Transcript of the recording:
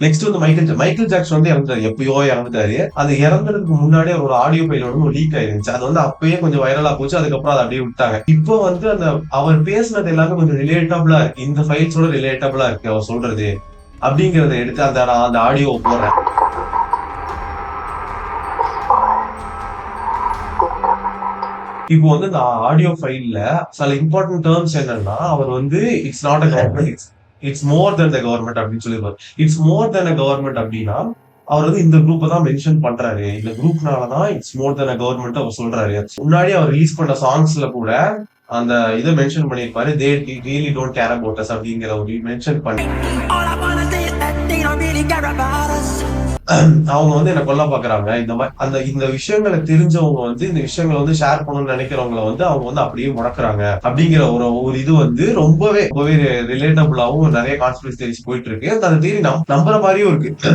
Next வந்து Michael Jackson வந்து இறந்துட்டாரு, எப்பயோ இறந்துட்டாரு. அது இறந்துறதுக்கு முன்னாடி அவரோட ஆடியோ ஃபைல் வந்து லீக் ஆயிருந்துச்சு. அது வந்து அப்பயே கொஞ்சம் வைரலா போச்சு. அதுக்கப்புறம் அதை அப்படியே விட்டாங்க. இப்போ வந்து அந்த அவர் பேசினது எல்லாமே கொஞ்சம் ரிலேட்டபிளா இருக்கு. இந்த ஃபைல்ஸோட ரிலேட்டபிளா இருக்கு அவர் சொல்றது அப்படிங்கறத எடுத்து நான் அந்த ஆடியோவை போடுறேன். இப்போ வந்து இந்த ஆடியோ ஃபைல்ல சில இம்பார்ட்டன்ட் டேர்ம்ஸ் என்னன்னா, அவர் வந்து it's not a government, it's more then the government அப்படின்னு சொல்லியிருப்பாரு. It's more then a government அப்படின்னா அவர் வந்து இந்த குரூப்பை தான் மென்ஷன் பண்றாரு. இந்த குரூப்னாலதான் it's more then a government அவர் சொல்றாரு. முன்னாடி அவர் ரிலீஸ் பண்ண சாங்ஸ்ல கூட அந்த இதை மென்ஷன் பண்ணியிருப்பாரு, they really don't care about us அப்படிங்கிற ஒரு மென்ஷன் பண்ணி அவங்க வந்து என்ன கொல்ல பாக்குறாங்க. இந்த மாதிரி இந்த விஷயங்களை தெரிஞ்சவங்க வந்து இந்த விஷயங்களை வந்து ஷேர் பண்ணணும்னு நினைக்கிறவங்களை வந்து அவங்க வந்து அப்படியே முடக்குறாங்க அப்படிங்கிற ஒரு இது வந்து ரொம்பவே ரொம்பவே ரிலேட்டபிளாவும் நிறைய கான்ஸ்பிரசி தியரிஸ் போயிட்டு இருக்கு. அந்த தியரி நம்புற மாதிரியும் இருக்கு.